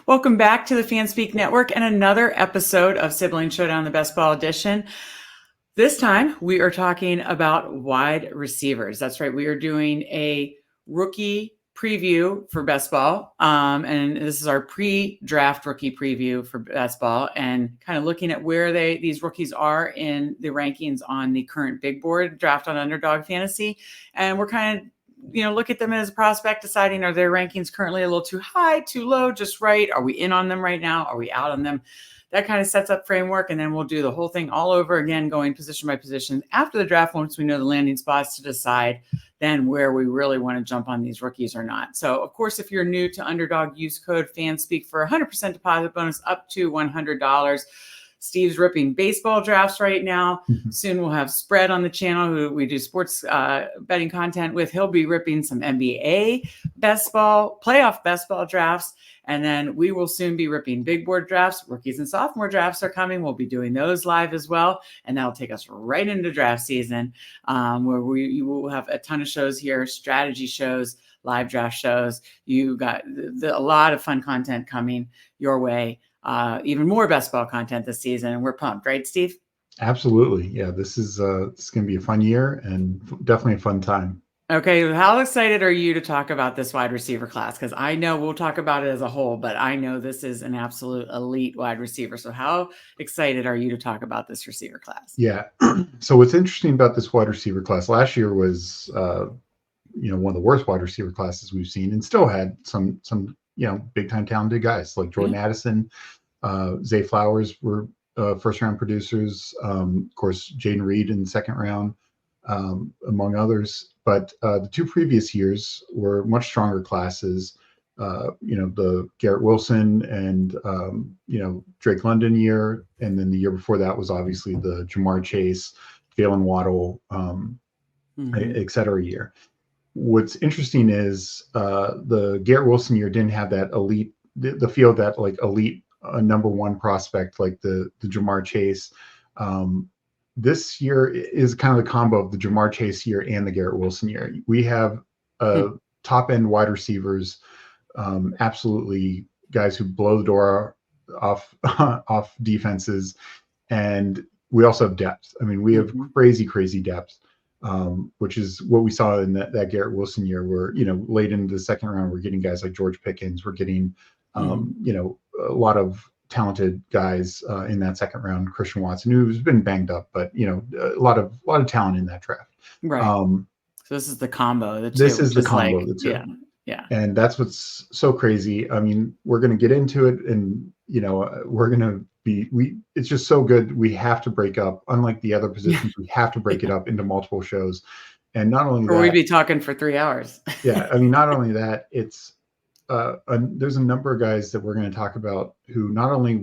Welcome back to the FanSpeak Network and another episode of Sibling Showdown, the Best Ball Edition. This time we are talking about wide receivers. That's right. We are doing a rookie preview for Best Ball. And this is our pre-draft rookie preview for Best Ball and kind of looking at where these rookies are in the rankings on the current big board draft on Underdog Fantasy. And we're kind of look at them as a prospect, deciding are their rankings currently a little too high, too low, just right? Are we in on them right now? Are we out on them? That kind of sets up framework. And then we'll do the whole thing all over again, going position by position after the draft, once we know the landing spots to decide then where we really want to jump on these rookies or not. So, of course, if you're new to Underdog, use code FANSPEAK for 100% deposit bonus up to $100. Steve's ripping baseball drafts right now. Soon we'll have Spread on the channel, who we do sports betting content with. He'll be ripping some NBA playoff best ball drafts. And then we will soon be ripping big board drafts. Rookies and sophomore drafts are coming. We'll be doing those live as well. And that'll take us right into draft season, where we will have a ton of shows here, strategy shows, live draft shows. You got a lot of fun content coming your way. Even more best ball content this season, and we're pumped, right, Steve? Absolutely. Yeah, this is going to be a fun year and definitely a fun time. Okay, how excited are you to talk about this wide receiver class? Because I know we'll talk about it as a whole, but I know this is an absolute elite wide receiver. So how excited are you to talk about this receiver class? Yeah. So what's interesting about this wide receiver class, last year was one of the worst wide receiver classes we've seen, and still had some big time talented guys like Jordan Addison, Zay Flowers were first round producers. Of course, Jaden Reed in the second round, among others. But the two previous years were much stronger classes. The Garrett Wilson and Drake London year, and then the year before that was obviously the Jamar Chase, Jalen Waddle, et cetera year. What's interesting is the Garrett Wilson year didn't have that elite, the feel of that like elite number one prospect like the Jamar Chase. This year is kind of the combo of the Jamar Chase year and the Garrett Wilson year. We have top end wide receivers, absolutely guys who blow the door off defenses, and we also have depth. I mean, we have crazy depth. Which is what we saw in that Garrett Wilson year, where late into the second round we're getting guys like George Pickens, we're getting a lot of talented guys in that second round. Christian Watson, who's been banged up, but a lot of talent in that draft. Right. So this is the combo. This is the combo of the two. Yeah. And that's what's so crazy. I mean, we're going to get into it, and we're going to it's just so good. We have to break up, unlike the other positions, we have to break it up into multiple shows. And not only that, we'd be talking for 3 hours. Yeah. I mean, not only that, it's there's a number of guys that we're going to talk about who not only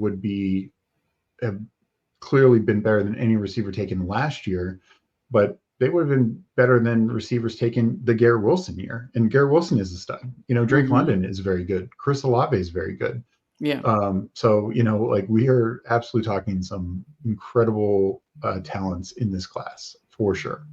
have clearly been better than any receiver taken last year, but they would have been better than receivers taken the Garrett Wilson year. And Garrett Wilson is a stud. Drake London is very good. Chris Olave is very good. Yeah. So, we are absolutely talking some incredible talents in this class for sure.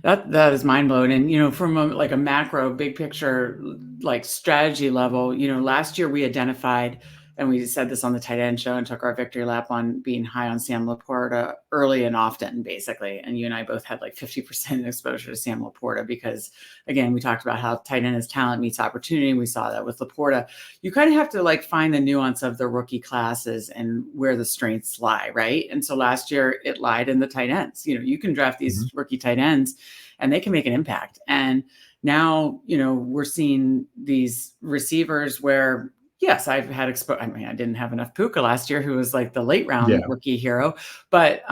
That is mind blowing. And, from a macro big picture, like strategy level, last year we identified, and we said this on the tight end show and took our victory lap on being high on Sam Laporta early and often, basically. And you and I both had like 50% exposure to Sam Laporta because, again, we talked about how tight end is talent meets opportunity. And we saw that with Laporta. You kind of have to find the nuance of the rookie classes and where the strengths lie, right? And so last year it lied in the tight ends. You can draft these rookie tight ends and they can make an impact. And now, we're seeing these receivers where, yes, I've had exposure. I mean, I didn't have enough Puka last year, who was like the late round rookie hero. But,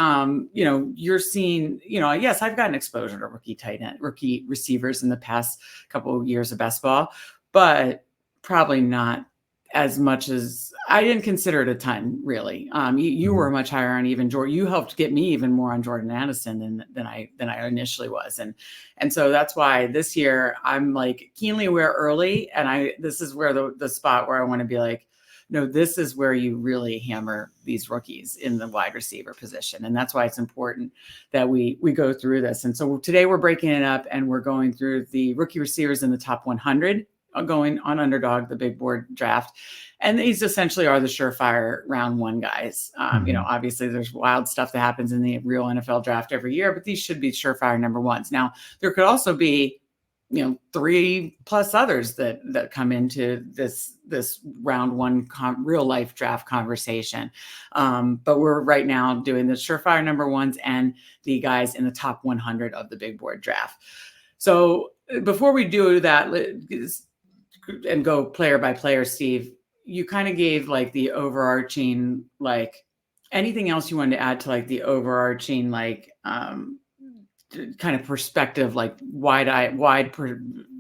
you're seeing, yes, I've gotten exposure to rookie receivers in the past couple of years of best ball, but probably not as much as I didn't consider it a ton, really. You were much higher on even Jordan. You helped get me even more on Jordan Addison than I initially was. And so that's why this year I'm keenly aware early. And this is where the spot where I want to be no, this is where you really hammer these rookies in the wide receiver position. And that's why it's important that we go through this. And so today we're breaking it up and we're going through the rookie receivers in the top 100 going on Underdog, the big board draft. And these essentially are the surefire round one guys. Obviously there's wild stuff that happens in the real NFL draft every year, but these should be surefire number ones. Now, there could also be 3+ others that come into this round one real life draft conversation. But we're right now doing the surefire number ones and the guys in the top 100 of the big board draft. So before we do that and go player by player, Steve, you kind of gave like the overarching, like anything else you wanted to add to like the overarching, like, kind of perspective, like wide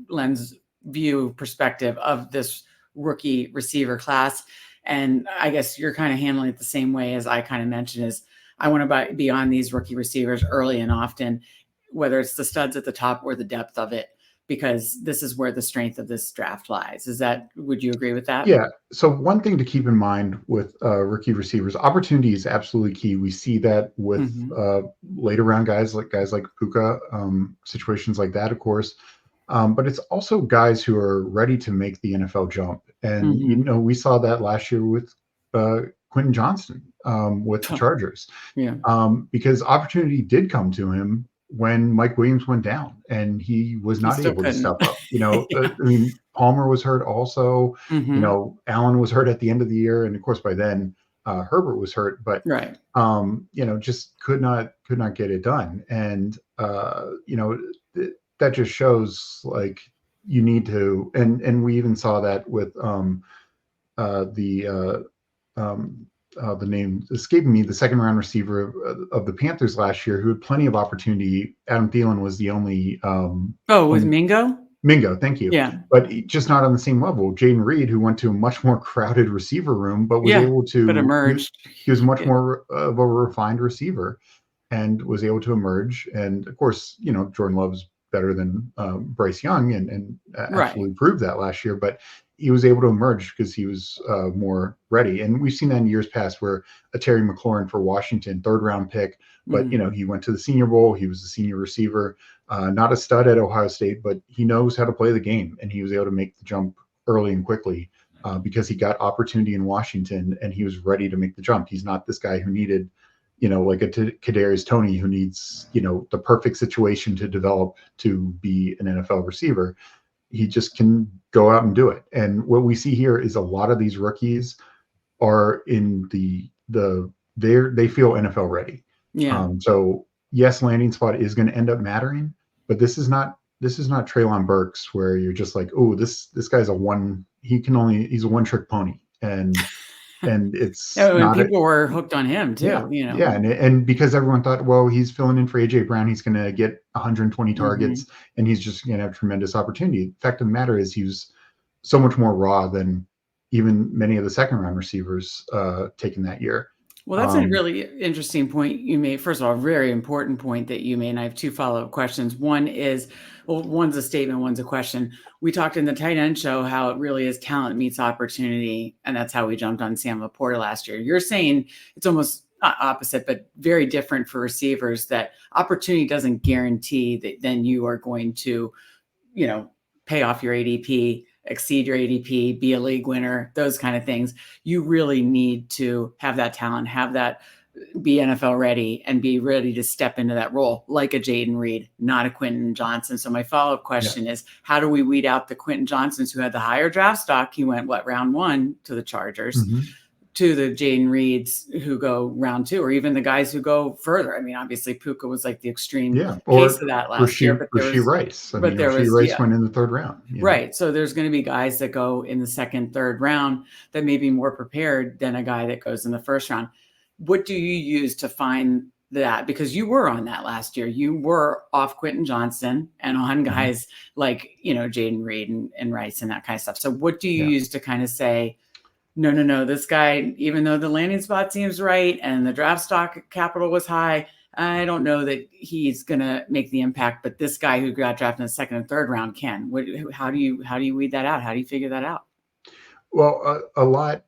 lens view perspective of this rookie receiver class. And I guess you're kind of handling it the same way as I kind of mentioned, is I want to be on these rookie receivers early and often, whether it's the studs at the top or the depth of it, because this is where the strength of this draft lies. Would you agree with that? Yeah. So one thing to keep in mind with rookie receivers, opportunity is absolutely key. We see that with later round guys like Puka, situations like that, of course. But it's also guys who are ready to make the NFL jump. And, we saw that last year with Quentin Johnston with the Chargers. Because opportunity did come to him when Mike Williams went down and he was not able to step up. I mean, Palmer was hurt also. Allen was hurt at the end of the year, and of course by then Herbert was hurt, but just could not get it done. And that just shows like you need to, and we even saw that with the name escaping me, the second round receiver of the Panthers last year, who had plenty of opportunity. Adam Thielen was the only. With Mingo? Mingo, thank you. Yeah. But just not on the same level. Jaden Reed, who went to a much more crowded receiver room, but was able to. But emerged. He was much more of a refined receiver and was able to emerge. And of course, Jordan Love's better than Bryce Young and absolutely proved that last year. But he was able to emerge because he was more ready. And we've seen that in years past where a Terry McLaurin for Washington, 3rd round pick, but he went to the Senior Bowl. He was a senior receiver, not a stud at Ohio State, but he knows how to play the game. And he was able to make the jump early and quickly because he got opportunity in Washington and he was ready to make the jump. He's not this guy who needed, like a Kadarius Toney who needs, the perfect situation to develop to be an NFL receiver. He just can go out and do it. And what we see here is a lot of these rookies are in they feel NFL ready. Yeah. So yes, landing spot is going to end up mattering, but this is not Treylon Burks where you're just like, oh, this guy's he's a one-trick pony. And it's people were hooked on him too, Yeah, and because everyone thought, well, he's filling in for AJ Brown, he's going to get 120 targets, and he's just going to have tremendous opportunity. The fact of the matter is, he was so much more raw than even many of the second round receivers taken that year. Well, that's a really interesting point you made. First of all, a very important point that you made. And I have 2 follow-up questions. One is, one's a statement, one's a question. We talked in the tight end show how it really is talent meets opportunity. And that's how we jumped on Sam Laporta last year. You're saying it's almost not opposite, but very different for receivers, that opportunity doesn't guarantee that then you are going to, pay off your ADP, exceed your ADP, be a league winner, those kind of things. You really need to have that talent, have that, be NFL ready, and be ready to step into that role like a Jaden Reed, not a Quentin Johnson. So my follow-up question is, how do we weed out the Quentin Johnsons who had the higher draft stock? He went round 1 to the Chargers, to the Jaden Reeds who go round 2, or even the guys who go further. I mean, obviously Puka was like the extreme case of that last year. But Rasheed Rice. Rice went in the 3rd round. Right. So there's going to be guys that go in the 2nd, 3rd round that may be more prepared than a guy that goes in the 1st round. What do you use to find that? Because you were on that last year. You were off Quentin Johnson and on guys like, Jaden Reed and Rice and that kind of stuff. So what do you use to kind of say, no, this guy, even though the landing spot seems right and the draft stock capital was high, I don't know that he's going to make the impact, but this guy who got drafted in the 2nd and 3rd round can. How do you weed that out? How do you figure that out? Well, a lot.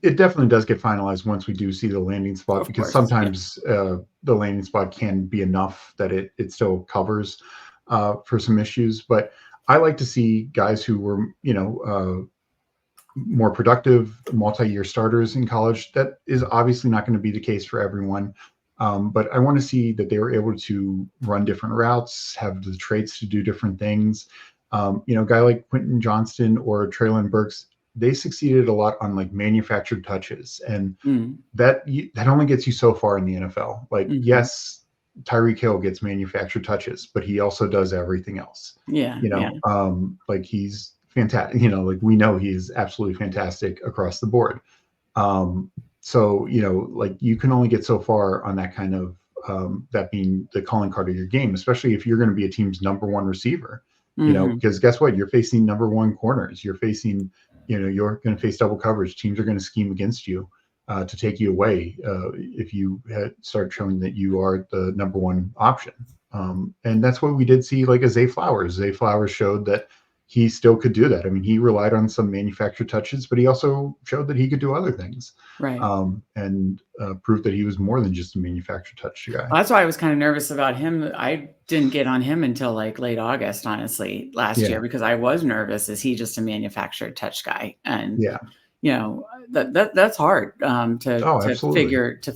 It definitely does get finalized once we do see the landing spot, because sometimes the landing spot can be enough that it still covers for some issues. But I like to see guys who were, more productive multi-year starters in college. That is obviously not going to be the case for everyone. But I want to see that they were able to run different routes, have the traits to do different things. A guy like Quentin Johnston or Traylon Burks, they succeeded a lot on like manufactured touches, and Mm. that only gets you so far in the NFL. Like, Hmm. yes, Tyreek Hill gets manufactured touches, but he also does everything else. Yeah, yeah, Like he's fantastic. Like we know he is absolutely fantastic across the board. Um, so like you can only get so far on that kind of that being the calling card of your game, especially if you're going to be a team's number one receiver. hmm Because guess what? You're facing number one corners. You're facing, you're going to face double coverage. Teams are going to scheme against you to take you away if you start showing that you are the number one option. And that's what we did see, like a Zay Flowers. Zay Flowers showed that he still could do that. I mean, he relied on some manufactured touches, but he also showed that he could do other things, right. and proved that he was more than just a manufactured touch guy. Well, that's why I was kind of nervous about him. I didn't get on him until like late August, honestly, last year, Yeah, because I was nervous. Is he just a manufactured touch guy? And yeah. that's hard to Oh, to absolutely.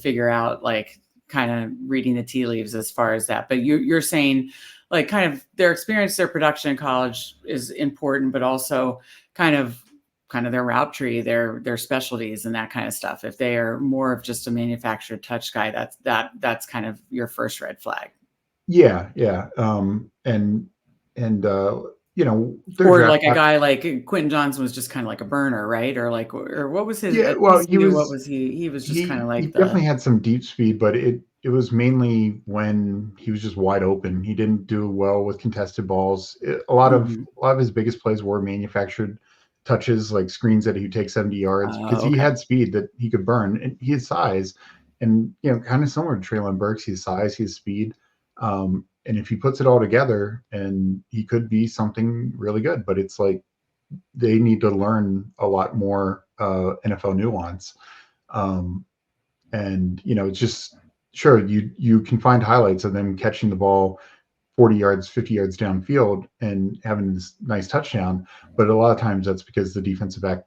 figure out, like kind of reading the tea leaves as far as that. But you're saying like kind of their experience, their production in college is important, but also kind of their route tree, their specialties and that kind of stuff. If they are more of just a manufactured touch guy, that's kind of your first red flag. Yeah, yeah. And their Or draft like a guy like Quentin Johnson was just kind of like a burner, right? Or like, or what was his? yeah, At well, least he knew what was he. He was just kind of he like definitely the. had some deep speed, but it was mainly when he was just wide open. He didn't do well with contested balls. Mhm. A lot of his biggest plays were manufactured touches, like screens that he would take 70 yards, because he Okay. had speed that he could burn, and he had size, and kind of similar to Traylon Burks. He has size, he has speed, and if he puts it all together, and he could be something really good. But it's like they need to learn a lot more NFL nuance. Um, and it's just, sure, you can find highlights of them catching the ball 40 yards, 50 yards downfield and having this nice touchdown, but a lot of times that's because the defensive back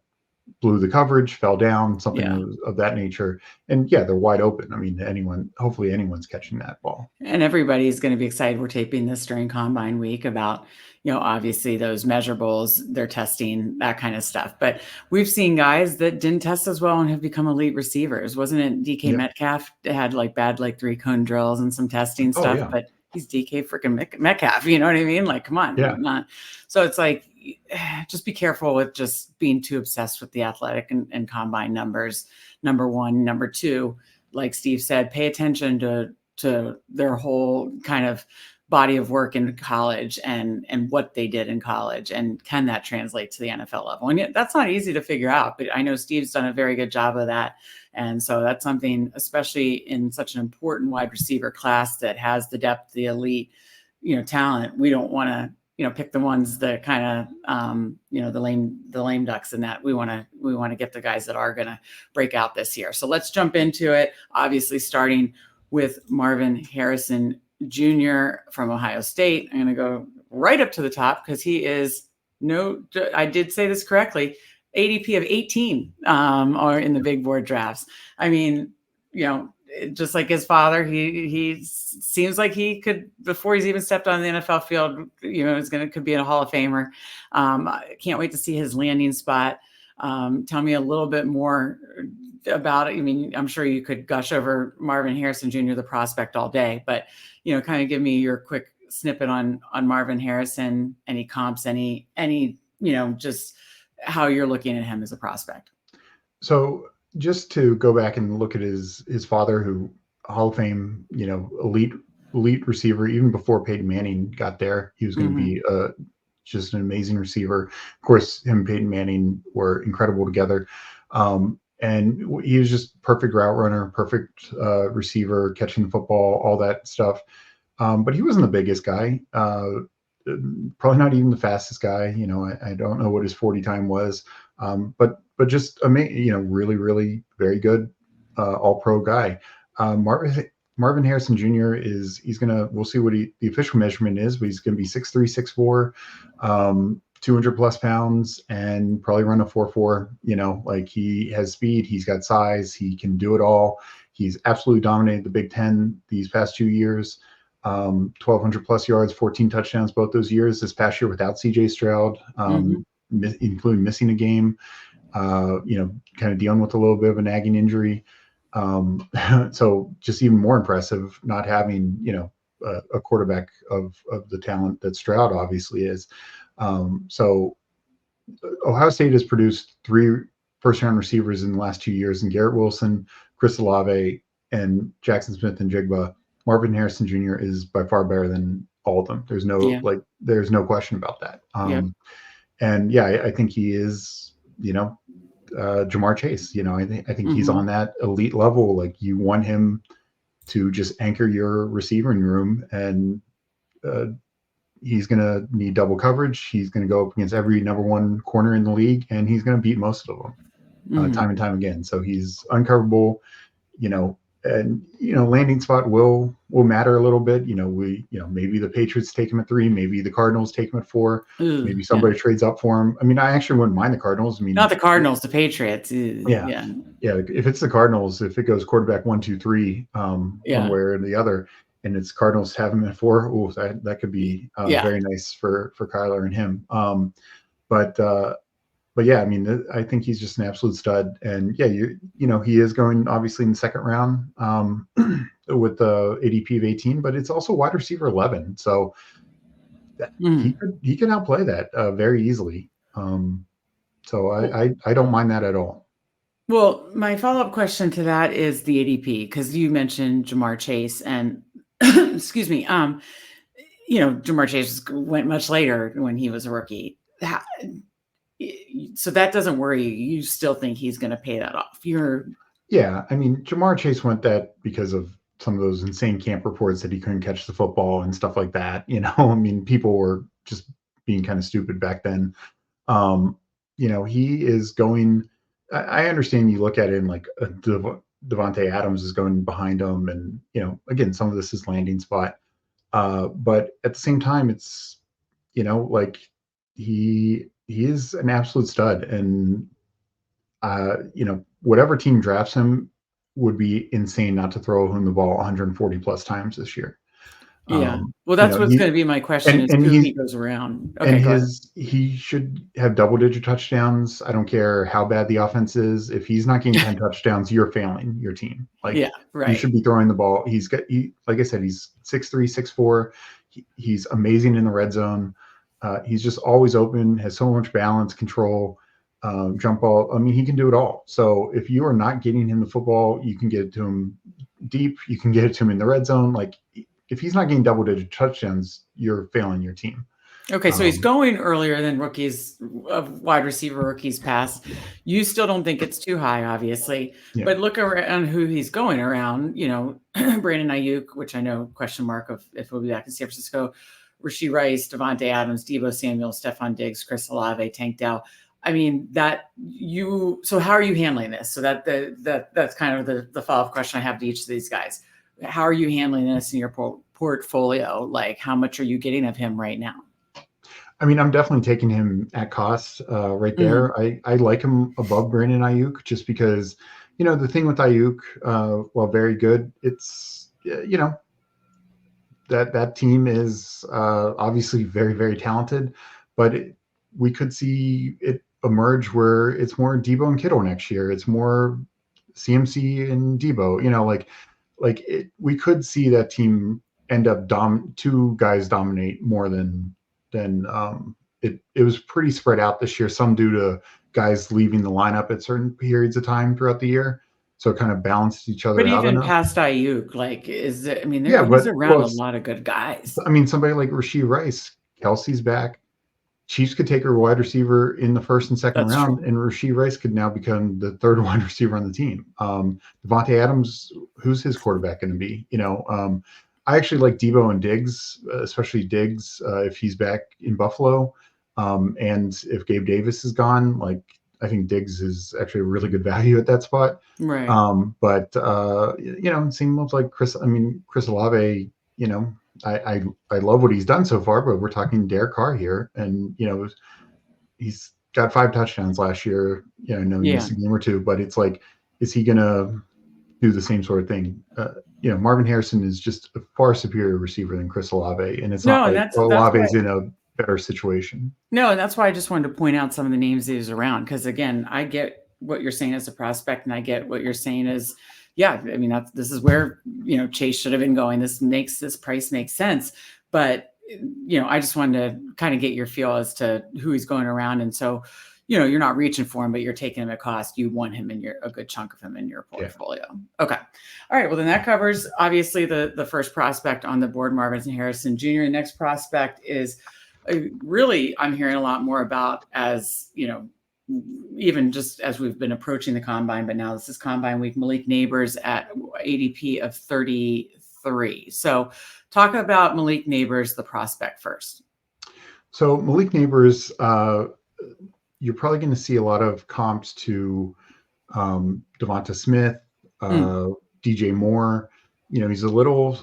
blew the coverage, fell down, something Yeah. of that nature. And yeah, they're wide open. I mean, hopefully anyone's catching that ball. And everybody's going to be excited. We're taping this during Combine Week about, obviously those measurables, they're testing that kind of stuff. But we've seen guys that didn't test as well and have become elite receivers. Wasn't it DK Yeah. Metcalf had like bad, like 3-cone drills and some testing Oh stuff, yeah. but he's DK freaking Metcalf. You know what I mean? Like, come on. Yeah. Not. So it's like, just be careful with just being too obsessed with the athletic and combine numbers. Number one. Number two, like Steve said, pay attention to their whole kind of body of work in college and what they did in college, and can that translate to the NFL level. And yet that's not easy to figure out, but I know Steve's done a very good job of that. And so that's something, especially in such an important wide receiver class that has the depth, the elite, talent. We don't want to, pick the ones that kind of, the lame ducks, and that we want to get the guys that are going to break out this year. So let's jump into it. Obviously, starting with Marvin Harrison Jr. from Ohio State. I'm going to go right up to the top because he is I did say this correctly, ADP of 18 or in the big board drafts. I mean, just like his father, he seems like he could, before he's even stepped on the NFL field, could be a Hall of Famer. I can't wait to see his landing spot. Tell me a little bit more about it. I mean, I'm sure you could gush over Marvin Harrison Jr., the prospect, all day, but kind of give me your quick snippet on Marvin Harrison, any comps, any just how you're looking at him as a prospect. So just to go back and look at his father, who Hall of Fame, elite receiver. Even before Peyton Manning got there, he was going to be just an amazing receiver. Of course, him and Peyton Manning were incredible together. And he was just perfect route runner, perfect receiver, catching the football, all that stuff. But he wasn't the biggest guy. Probably not even the fastest guy. I don't know what his 40 time was. But just amazing, really, really very good all pro guy. Marvin Harrison Jr. we'll see what the official measurement is, but he's going to be 6'3", 6'4", 200 plus pounds, and probably run a 4.4. Like, he has speed, he's got size, he can do it all. He's absolutely dominated the Big Ten these past 2 years. 1,200 plus yards, 14 touchdowns both those years. This past year without CJ Stroud, including missing a game, kind of dealing with a little bit of a nagging injury. So just even more impressive not having, a quarterback of the talent that Stroud obviously is. So Ohio State has produced 3 first-round receivers in the last 2 years, and Garrett Wilson, Chris Olave, and Jackson Smith and Jigba. Marvin Harrison Jr. is by far better than all of them. There's no question about that. And I think he is, Jamar Chase. I think he's on that elite level. Like, you want him to just anchor your receiving room, and he's going to need double coverage. He's going to go up against every number 1 corner in the league, and he's going to beat most of them time and time again. So he's uncoverable, and landing spot will matter a little bit. Maybe the Patriots take him at 3, maybe the Cardinals take him at 4, maybe somebody trades up for him. I mean, I actually wouldn't mind the Cardinals. Not the Cardinals, the Patriots. Yeah. If it's the Cardinals, if it goes quarterback 1, 2, 3, one way or the other, and it's Cardinals have him at 4, that could be very nice for Kyler and him. But yeah, I mean, I think he's just an absolute stud. And he is going obviously in the second round with the ADP of 18, but it's also wide receiver 11. So he can outplay that very easily. So I don't mind that at all. Well, my follow-up question to that is the ADP, because you mentioned Jamar Chase, and excuse me, Jamar Chase went much later when he was a rookie. So that doesn't worry you. You still think he's going to pay that off? I mean, Jamar Chase went that because of some of those insane camp reports that he couldn't catch the football and stuff like that. I mean, people were just being kind of stupid back then. He is going. I understand you look at it and like Devontae Adams is going behind him, and again, some of this is landing spot, but at the same time, it's like he is an absolute stud, and whatever team drafts him would be insane not to throw him the ball 140 plus times this year. Well, that's what's going to be my question, is who he goes around. Okay, and he should have double-digit touchdowns. I don't care how bad the offense is. If he's not getting 10 touchdowns, you're failing your team. Like, you should be throwing the ball. Like I said, he's 6'3", 6'4". He's amazing in the red zone. He's just always open, has so much balance, control, jump ball. I mean, he can do it all. So if you are not getting him the football, you can get it to him deep. You can get it to him in the red zone. Like, if he's not getting double-digit touchdowns, you're failing your team. Okay, so he's going earlier than wide receiver rookies past. You still don't think it's too high, obviously. Yeah. But look around who he's going around. Brandon Ayuk, which I know question mark of if he'll be back in San Francisco. Rashee Rice, Devontae Adams, Deebo Samuel, Stephon Diggs, Chris Olave, Tank Dell. I mean, so how are you handling this? So that's kind of the follow-up question I have to each of these guys. How are you handling this in your portfolio? Like, how much are you getting of him right now? I mean, I'm definitely taking him at cost right there. I like him above Brandon Ayuk just because, the thing with Ayuk, while very good, it's, that team is obviously very, very talented, but we could see it emerge where it's more Deebo and Kittle next year. It's more CMC and Deebo, we could see that team end up two guys dominate more than it was pretty spread out this year, some due to guys leaving the lineup at certain periods of time throughout the year. So it kind of balanced each other out. But even past Ayuk, he's around a lot of good guys. I mean, somebody like Rashee Rice, Kelsey's back. Chiefs could take a wide receiver in the first and second round, and Rashee Rice could now become the third wide receiver on the team. Devontae Adams, who's his quarterback going to be? I actually like Deebo and Diggs, especially Diggs, if he's back in Buffalo. And if Gabe Davis is gone, I think Diggs is actually a really good value at that spot. Right. But it seems like Chris Olave, I love what he's done so far, but we're talking Derek Carr here, and he's got 5 touchdowns last year. I know he missed a game or two, but it's like, is he gonna do the same sort of thing? Marvin Harrison is just a far superior receiver than Chris Olave, and it's not No, and like that's why. Olave's in a better situation. No, and that's why I just wanted to point out some of the names he was around, because again, I get what you're saying as a prospect, and I get what you're saying is, yeah, I mean this is where Chase should have been going. This price makes sense, but I just wanted to kind of get your feel as to who he's going around, and so you're not reaching for him, but you're taking him at cost. You want him in a good chunk of him in your portfolio. Yeah. Okay, all right. Well, then that covers obviously the first prospect on the board, Marvin Harrison Jr. The next prospect is. Really, I'm hearing a lot more about, as even just as we've been approaching the combine, but now this is combine week. Malik Neighbors at ADP of 33. So talk about Malik Neighbors, the prospect, first. So Malik Neighbors, you're probably going to see a lot of comps to Devonta Smith, DJ Moore. He's a little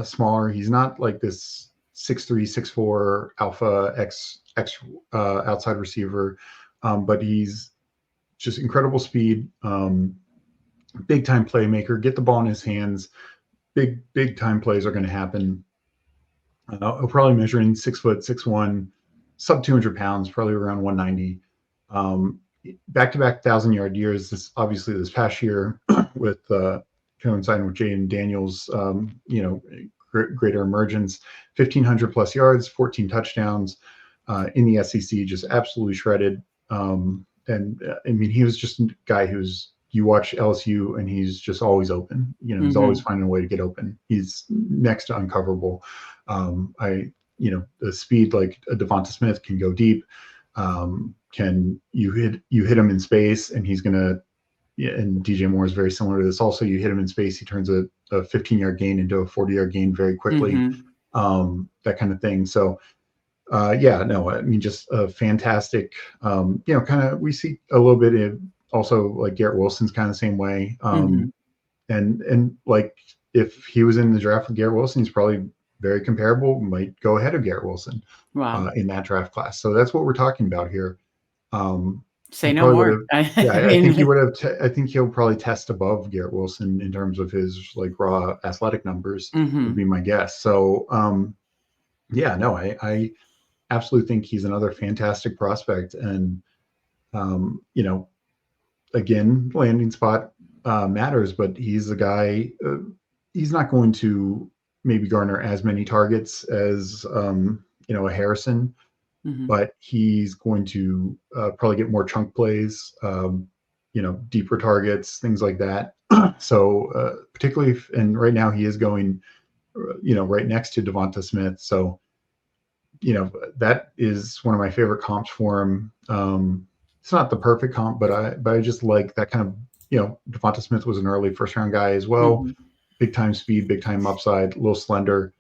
smaller. He's not like this 6'3", 6'4" alpha X outside receiver, but he's just incredible speed, big time playmaker. Get the ball in his hands. Big time plays are going to happen. He'll probably measure in 6 foot 6'1", sub 200 pounds, probably around 190. Back-to-back 1,000-yard years. This past year with coinciding with Jaden Daniels, greater emergence, 1,500 plus yards, 14 touchdowns in the SEC, just absolutely shredded. And I mean, he was just a guy you watch LSU and he's just always open. He's always finding a way to get open. He's next to uncoverable. The speed, like a Devonta Smith, can go deep. Can you hit him in space and he's gonna. Yeah, and DJ Moore is very similar to this. Also, you hit him in space, he turns a 15-yard gain into a 40-yard gain very quickly, that kind of thing. So, just a fantastic, kind of, we see a little bit of also like Garrett Wilson's kind of the same way. And like if he was in the draft with Garrett Wilson, he's probably very comparable, might go ahead of Garrett Wilson in that draft class. So that's what we're talking about here. Say no more. I think he would have. I think he'll probably test above Garrett Wilson in terms of his like raw athletic numbers. Would be my guess. So, I absolutely think he's another fantastic prospect. And again, landing spot matters, but he's a guy. He's not going to maybe garner as many targets as a Harrison. But he's going to probably get more chunk plays, deeper targets, things like that. So particularly, and right now he is going, right next to Devonta Smith. So, that is one of my favorite comps for him. It's not the perfect comp, but I just like that kind of, Devonta Smith was an early first round guy as well. Big time speed, big time upside, a little slender.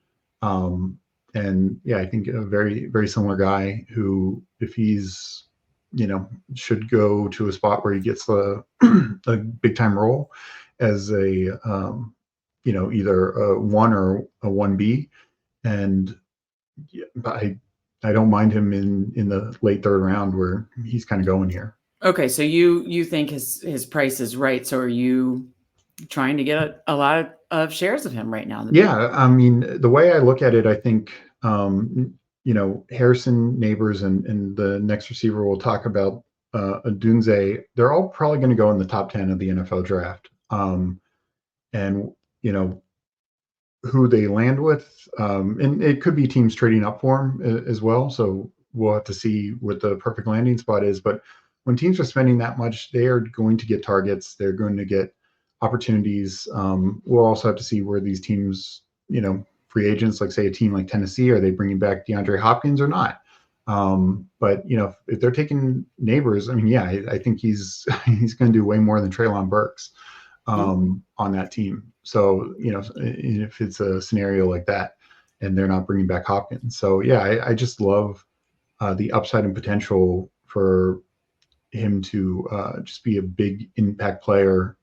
And I think a very, very similar guy who, if he's, should go to a spot where he gets a big time role as a, either a 1 or a 1B. And I don't mind him in the late third round where he's kind of going here. Okay. So you think his price is right. So are you trying to get a lot of shares of him right now? I mean, the way I look at it, I think, Harrison, Neighbors, and the next receiver we'll talk about, Adunze, they're all probably going to go in the top 10 of the NFL draft. And, who they land with, and it could be teams trading up for him as well. So we'll have to see what the perfect landing spot is. But when teams are spending that much, they are going to get targets. They're going to get opportunities. We'll also have to see where these teams, free agents, like say a team like Tennessee, are they bringing back DeAndre Hopkins or not? But if they're taking Neighbors, I mean, I think he's going to do way more than Treylon Burks on that team. So if it's a scenario like that, and they're not bringing back Hopkins, so I just love the upside and potential for him to just be a big impact player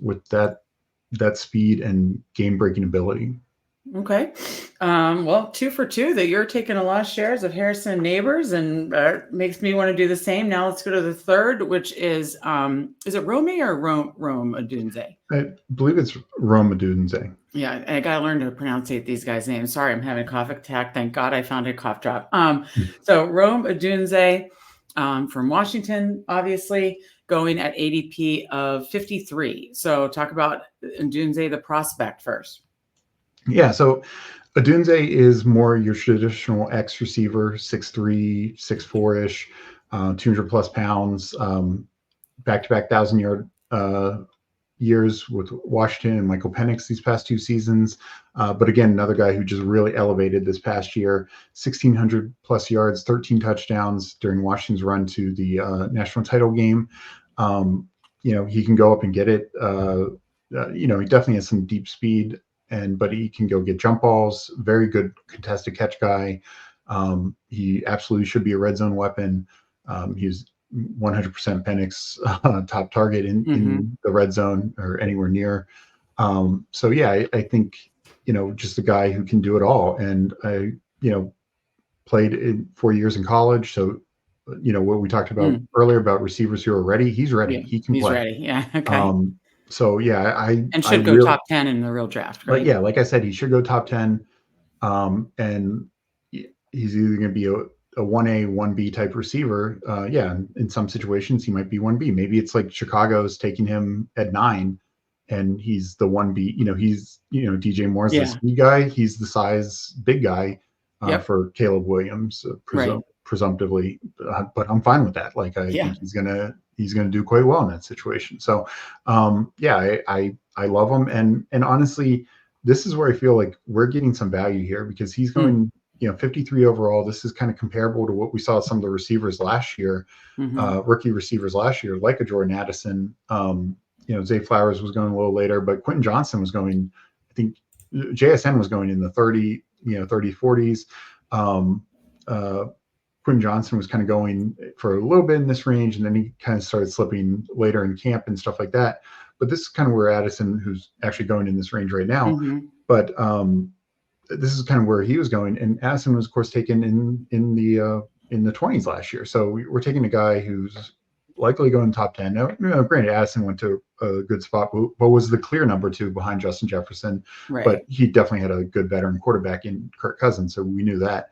with that speed and game breaking ability. Okay. Well, 2 for 2 that you're taking a lot of shares of Harrison Neighbors, and makes me want to do the same. Now let's go to the third, which is it Romy or Rome Adunze? I believe it's Rome Odunze. Yeah, I got to learn to pronunciate these guys' names. Sorry, I'm having a cough attack. Thank God I found a cough drop. So Rome Adunze from Washington, obviously going at ADP of 53. So talk about Adunze, the prospect first. Yeah, so Odunze is more your traditional X receiver, 6'3", 6'4" ish, 200 plus pounds, back-to-back 1,000-yard years with Washington and Michael Penix these past 2 seasons. But again, another guy who just really elevated this past year, 1,600 plus yards, 13 touchdowns during Washington's run to the national title game. He can go up and get it. He definitely has some deep speed, but he can go get jump balls. Very good contested catch guy. He absolutely should be a red zone weapon. He's 100% Penix top target in the red zone or anywhere near. I think just a guy who can do it all. And I played in 4 years in college, so what we talked about earlier about receivers who are ready. He's ready. Yeah, he can he's play. ready. Yeah. Okay. And should go top 10 in the real draft, right? But yeah, like I said, he should go top 10. And he's either going to be a 1A, 1B type receiver. In some situations, he might be 1B. Maybe it's like Chicago's taking him at 9 and he's the 1B. He's, DJ Moore's the speed guy. He's the size big guy for Caleb Williams, presumptively. But I'm fine with that. Like, I think he's going to do quite well in that situation. So, I love him. And honestly, this is where I feel like we're getting some value here because he's going, 53 overall. This is kind of comparable to what we saw some of the receivers last year, rookie receivers last year, like a Jordan Addison. Zay Flowers was going a little later, but Quentin Johnson was going, I think JSN was going in the 30, 30, 40s. Quentin Johnson was kind of going for a little bit in this range, and then he kind of started slipping later in camp and stuff like that. But this is kind of where Addison, who's actually going in this range right now, but this is kind of where he was going. And Addison was, of course, taken in the 20s last year. So we're taking a guy who's likely going top 10. Now, granted, Addison went to a good spot, but was the clear number 2 behind Justin Jefferson. Right. But he definitely had a good veteran quarterback in Kirk Cousins, so we knew that.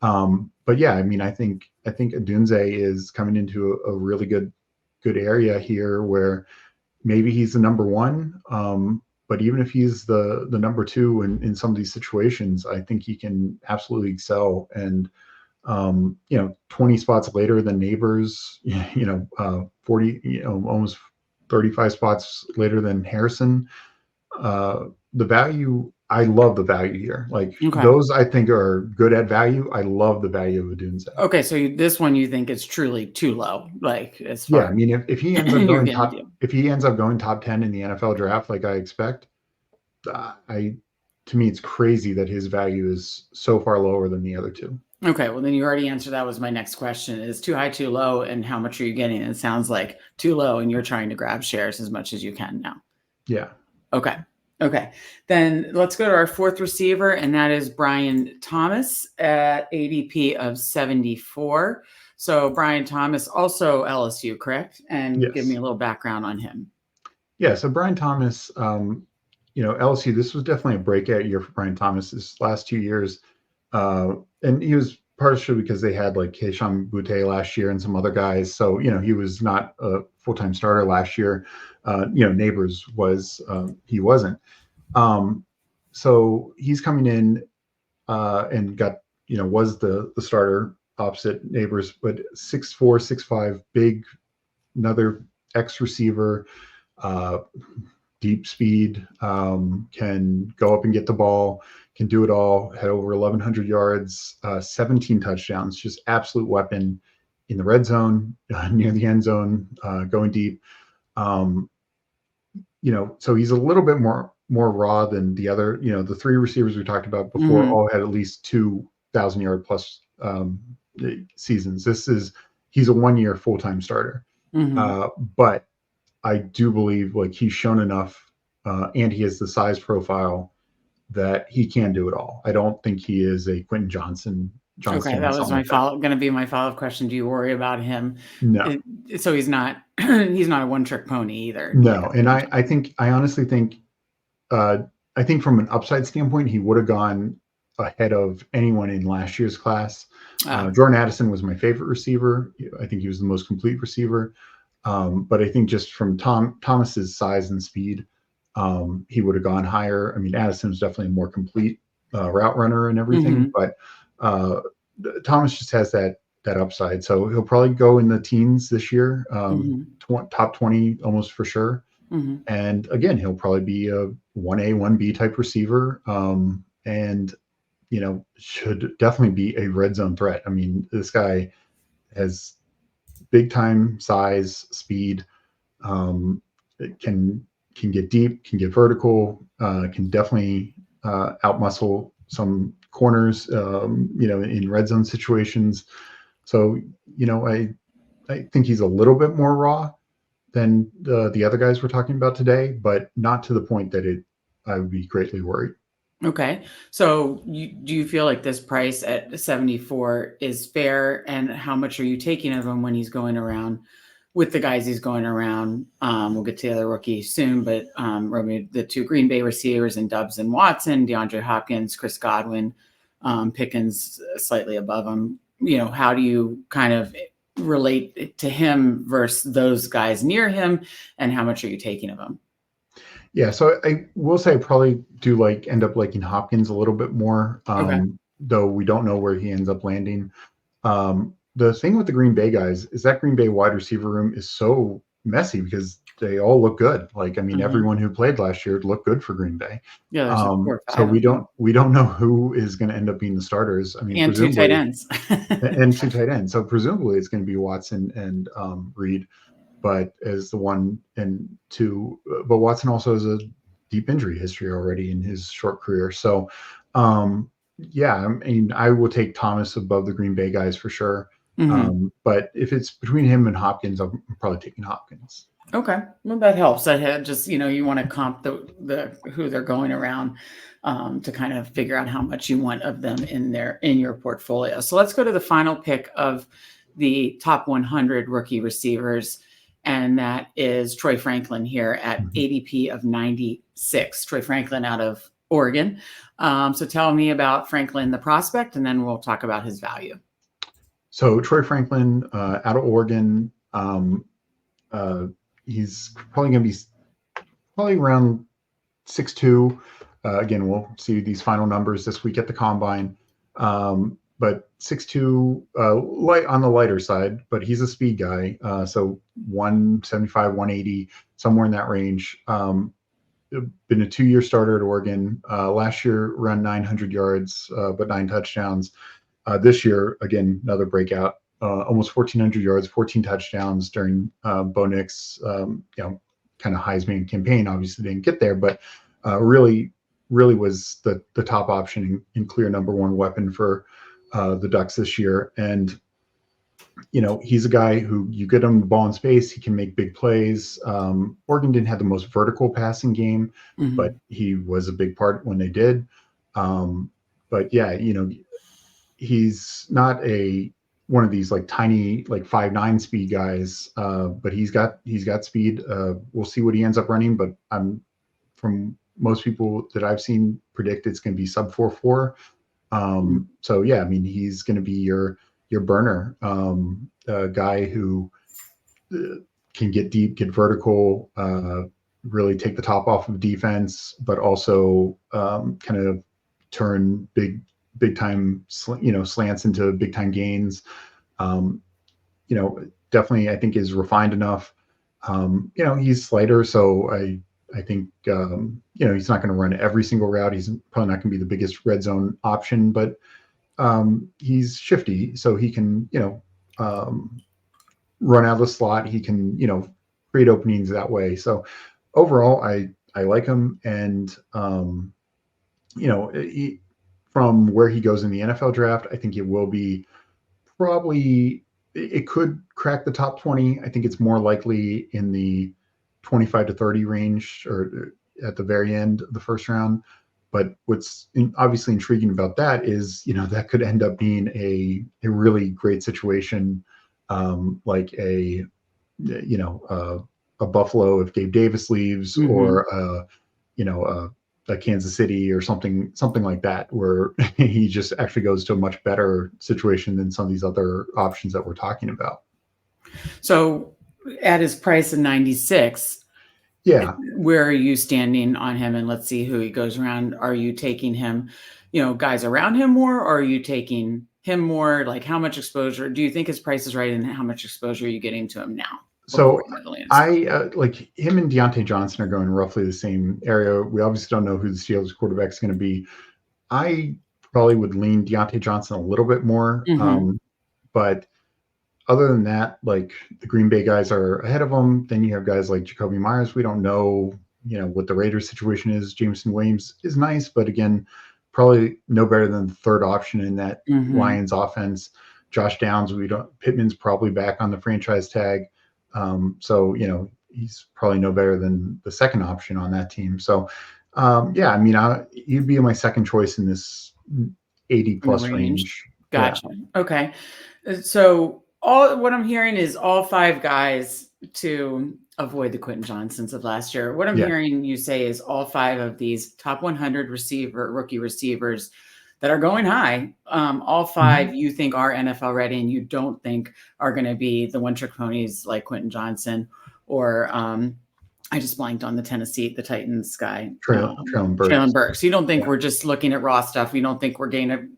But yeah, I mean, I think Odunze is coming into a really good area here where maybe he's the number 1. But even if he's the number 2 in some of these situations, I think he can absolutely excel. And 20 spots later than Neighbors, 40, almost 35 spots later than Harrison. The value, I love the value here. Like those, I think are good at value. I love the value of Odunze. Okay, so this one you think is truly too low, like as far. Yeah, I mean, if he ends up going top 10 in the NFL draft, like I expect, to me it's crazy that his value is so far lower than the other 2. Okay, well then you already answered. That was my next question: is too high, too low, and how much are you getting? And it sounds like too low, and you're trying to grab shares as much as you can now. Yeah. Okay. Then let's go to our 4th receiver, and that is Brian Thomas at ADP of 74. So Brian Thomas, also LSU, correct? And yes. Give me a little background on him. Yeah, so Brian Thomas, LSU, this was definitely a breakout year for Brian Thomas this last 2 years. And he was partially because they had like Keishon Butte last year and some other guys. So, he was not a full-time starter last year. Neighbors was, he wasn't. So he's coming in and got, was the starter opposite Neighbors, but 6'4", 6'5", big, another X receiver, deep speed, can go up and get the ball, can do it all, had over 1,100 yards, 17 touchdowns, just absolute weapon in the red zone, near the end zone, going deep. So he's a little bit more raw than the other, the 3 receivers we talked about before all had at least 2,000-yard plus seasons. He's a 1-year full-time starter. Hmm. But I do believe like he's shown enough, and he has the size profile that he can do it all. I don't think he is a Quentin Okay, Johnston or that was something my like that. going to be my follow-up question. Do you worry about him? No, It, so he's not he's not a one-trick pony either, like no, a and Quentin I honestly think, uh, I think from an upside standpoint, he would have gone ahead of anyone in last year's class. Johnson. Jordan Addison was my favorite receiver. I think he was the most complete receiver. But I think just from Thomas's size and speed, he would have gone higher. I mean, Addison's definitely a more complete route runner and everything, Hmm. but uh, Thomas just has that upside. So he'll probably go in the teens this year, Hmm. top 20 almost for sure. Hmm. And again, he'll probably be a 1A, 1B type receiver. And, should definitely be a red zone threat. I mean, this guy has big time size, speed, it can get deep, can get vertical, can definitely outmuscle some corners, in red zone situations. So, I think he's a little bit more raw than the other guys we're talking about today, but not to the point that I would be greatly worried. Okay. So do you feel like this price at 74 is fair? And how much are you taking of him when he's going around with the guys he's going around? We'll get to the other rookie soon, but the two Green Bay receivers and Dubs and Watson, DeAndre Hopkins, Chris Godwin, Pickens slightly above him. How do you kind of relate to him versus those guys near him? And how much are you taking of him? Yeah, so I will say I probably do end up liking Hopkins a little bit more, Okay. though we don't know where he ends up landing. The thing with the Green Bay guys is that Green Bay wide receiver room is so messy because they all look good. Like, I mean, Mhm. everyone who played last year looked good for Green Bay. Yeah, there's like 4 or So 5 we of them. don't know who is going to end up being the starters. I mean, And 2 tight presumably, ends. and two tight ends. So presumably it's going to be Watson and Reed, but as the one and two. But Watson also has a deep injury history already in his short career. So, yeah, I mean, I will take Thomas above the Green Bay guys for sure. Mhm. But if it's between him and Hopkins, I'm probably taking Hopkins. Okay. Well, that helps. I had just, you wanna comp the who they're going around, to kind of figure out how much you want of them in your portfolio. So let's go to the final pick of the top 100 rookie receivers, and that is Troy Franklin here at Mhm. ADP of 96. Troy Franklin out of Oregon. So tell me about Franklin, the prospect, and then we'll talk about his value. So Troy Franklin, out of Oregon, uh, he's probably going to be probably around 6'2". Again, we'll see these final numbers this week at the combine. But 6'2", light on the lighter side, but he's a speed guy. So 175, 180, somewhere in that range. Been a 2-year starter at Oregon. Last year, around 900 yards, but 9 touchdowns. This year, again, another breakout. Almost 1,400 yards, 14 touchdowns during Bo Nix, kind of Heisman campaign. Obviously, didn't get there, but really, really was the top option and clear number one weapon for the Ducks this year. And he's a guy who you get him the ball in space, he can make big plays. Oregon didn't have the most vertical passing game, but Mhm. he was a big part when they did. But yeah, he's not a one of these tiny 5'9" speed guys, but he's got speed. We'll see what he ends up running, but I'm from most people that I've seen predict it's going to be sub 4.4. Mhm. So yeah, I mean he's going to be your burner guy who can get deep, get vertical, really take the top off of defense, but also kind of turn big time slants into big time gains. Um, Definitely I think is refined enough. He's slighter, so I think he's not going to run every single route. He's probably not going to be the biggest red zone option, but he's shifty, so he can run out of the slot. He can create openings that way. So overall, I like him, and he, from where he goes in the NFL draft, I think it will be probably it could crack the top 20. I think it's more likely in the 25 to 30 range, or at the very end of the first round. But what's obviously intriguing about that is, that could end up being a really great situation, like a Buffalo if Gabe Davis leaves, or a Kansas City or something like that, where he just actually goes to a much better situation than some of these other options that we're talking about. So at his price of 96, yeah, where are you standing on him? And let's see who he goes around. Are you taking him, guys around him more, or are you taking him more? Like, how much exposure do you think his price is right, and how much exposure are you getting to him now? So I like him and Deontay Johnson are going roughly the same area. We obviously don't know who the Steelers quarterback is going to be. I probably would lean Deontay Johnson a little bit more. But other than that, like, the Green Bay guys are ahead of them. Then you have guys like Jacoby Myers. We don't know, what the Raiders situation is. Jameson Williams is nice, but again, probably no better than the third option in that Lions offense. Josh Downs, Pittman's probably back on the franchise tag. So, he's probably no better than the second option on that team. So, you'd be my second choice in this 80 plus range. Gotcha. Yeah. Okay. So what I'm hearing is all five guys to avoid the Quentin Johnsons of last year. What I'm hearing you say is all five of these top 100 rookie receivers that are going high, all five you think are NFL ready, and you don't think are going to be the one-trick ponies like Quentin Johnson, or I just blanked on the Titans guy. Traylon Burks. You don't think we're just looking at raw stuff. You don't think we're getting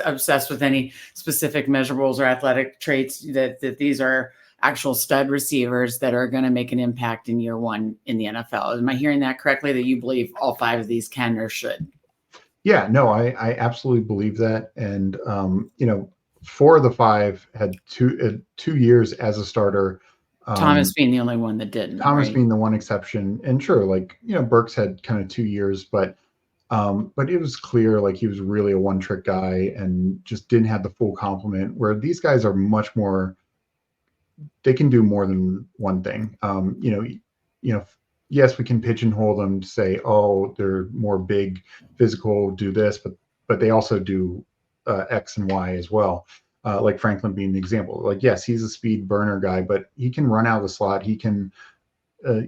obsessed with any specific measurables or athletic traits, that these are actual stud receivers that are going to make an impact in year one in the NFL. Am I hearing that correctly, that you believe all five of these can or should? Yeah, no, I absolutely believe that. And, 4 of the 5 had 2 years as a starter. Thomas being the only one that didn't. Thomas being the one exception. And sure, Burks had kind of 2 years, but it was clear, like, he was really a one-trick guy and just didn't have the full complement, where these guys are much more, they can do more than one thing. Yes, we can pigeonhole them to say, oh, they're more big, physical, do this, but they also do X and Y as well. Like Franklin being the example. Like, yes, he's a speed burner guy, but he can run out of the slot. He can,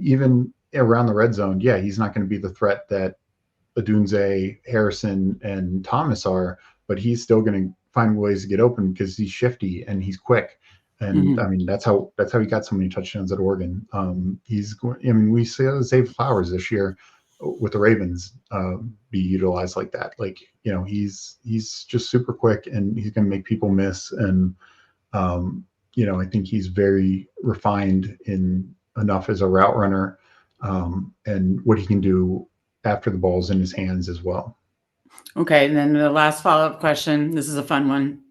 even around the red zone, he's not going to be the threat that Odunze, Harrison, and Thomas are, but he's still going to find ways to get open because he's shifty and he's quick. And I mean, that's how he got so many touchdowns at Oregon. We saw Zay Flowers this year with the Ravens be utilized like that. Like, he's just super quick, and he's going to make people miss. And I think he's very refined in enough as a route runner, and what he can do after the ball's in his hands as well. Okay, and then the last follow-up question. This is a fun one.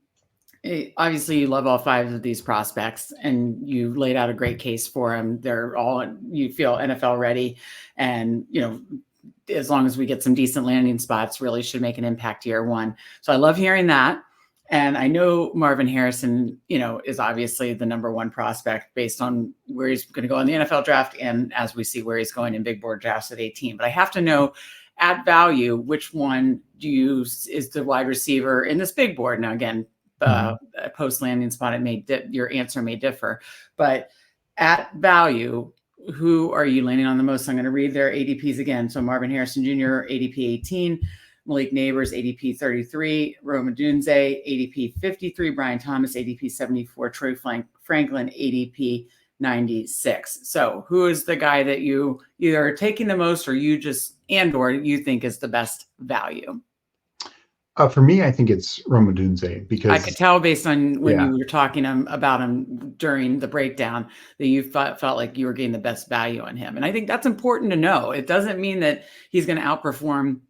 Obviously, you love all five of these prospects, and you laid out a great case for them. They're all, you feel, NFL ready, and as long as we get some decent landing spots, really should make an impact year one. So I love hearing that. And I know Marvin Harrison, is obviously the number one prospect based on where he's going to go in the NFL draft, and as we see where he's going in big board drafts at 18. But I have to know, at value, which one is the wide receiver in this big board? Now, again, post landing spot, your answer may differ, but at value, who are you landing on the most? I'm going to read their ADPs again. So Marvin Harrison Jr., ADP 18, Malik Neighbors, ADP 33, Rome Odunze, ADP 53, Brian Thomas, ADP 74, Troy Franklin, ADP 96. So who is the guy that you either are taking the most, or you think is the best value? For me, I think it's Rome Odunze, because I could tell based on when you were talking about him during the breakdown that you felt like you were getting the best value on him. And I think that's important to know. It doesn't mean that he's going to outperform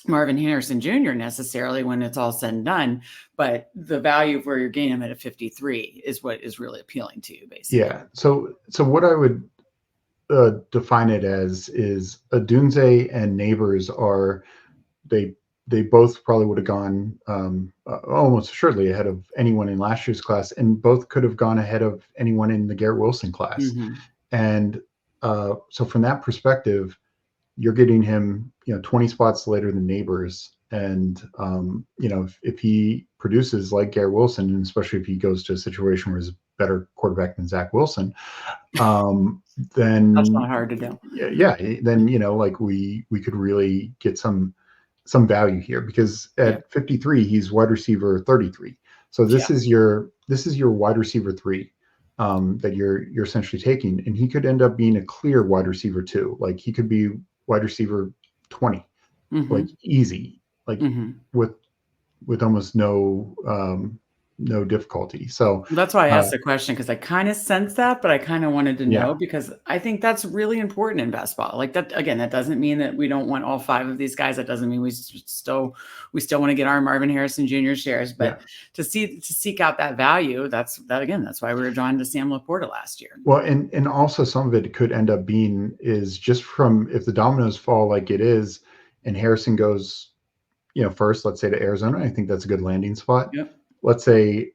Marvin Harrison Jr. necessarily when it's all said and done, but the value of where you're getting him at a 53 is what is really appealing to you, basically. Yeah. So what I would define it as is Odunze and Neighbors they both probably would have gone almost assuredly ahead of anyone in last year's class, and both could have gone ahead of anyone in the Garrett Wilson class. Mhm. And so from that perspective, you're getting him, 20 spots later than neighbors. And, if he produces like Garrett Wilson, and especially if he goes to a situation where he's a better quarterback than Zach Wilson, That's not then hard to do. yeah, then, like we could really get some value here, because Yeah. at 53, he's wide receiver 33. So Yeah. this is your wide receiver 3 that you're essentially taking, and he could end up being a clear wide receiver 2. Like he could be wide receiver 20, like Mhm. easy, like Mhm. with almost no difficulty. So Well, that's why I uh, asked the question, because I kind of sense that, but I kind of wanted to know, yeah, because I think that's really important in basketball. Like that again, that doesn't mean that we don't want all 5 of these guys. That doesn't mean we still want to get our Marvin Harrison Jr. shares, yeah. but to seek out that value, that's why we were drawn to Sam Laporta last year. Well, and also some of it could end up being is just from, if the dominoes fall like it is, and Harrison goes, first, let's say to Arizona. I think that's a good landing spot. Yep. Let's say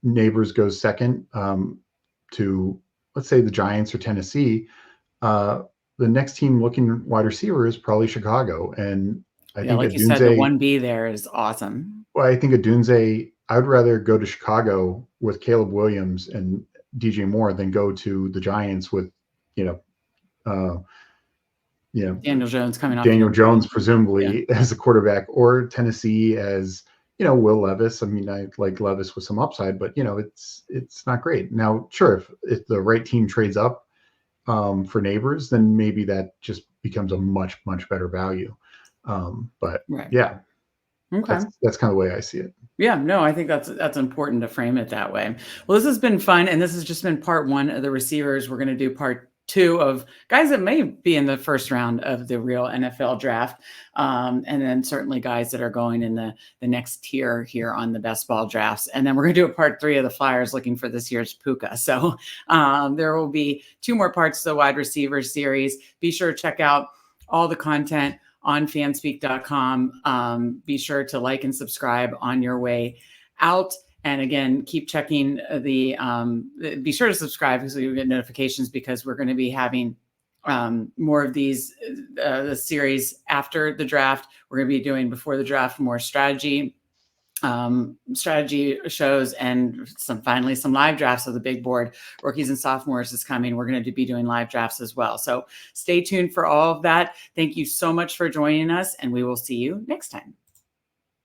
Neighbors goes second to, let's say, the Giants or Tennessee. Uh, the next team looking wide receiver is probably Chicago, and I Yeah, think like you said, the Adunze. 1B there is awesome. Well, I think Adunze. I would rather go to Chicago with Caleb Williams and DJ Moore than go to the Giants with, you know, uh, Daniel Jones coming off the Daniel injury. Jones Yeah. presumably as a quarterback, or Tennessee as, Will Levis. I mean, I like Levis with some upside, but it's not great. Now, sure, if the right team trades up for Neighbors, then maybe that just becomes a much better value. But Right. yeah, Okay. that's kind of the way I see it. Yeah, no, I think that's important to frame it that way. Well, this has been fun, and this has just been part 1 of the receivers. We're going to do part 2 of guys that may be in the first round of the real NFL draft, and then certainly guys that are going in the next tier here on the best ball drafts. And then we're going to do a part 3 of the Flyers looking for this year's Puka. So there will be 2 more parts to the wide receiver series. Be sure to check out all the content on fanspeak.com. Be sure to like and subscribe on your way out. And again, keep checking be sure to subscribe so you get notifications, because we're going to be having more of these, the series after the draft. We're going to be doing before the draft more strategy shows, and finally some live drafts of the big board. Rookies and sophomores is coming. We're going to be doing live drafts as well. So stay tuned for all of that. Thank you so much for joining us, and we will see you next time.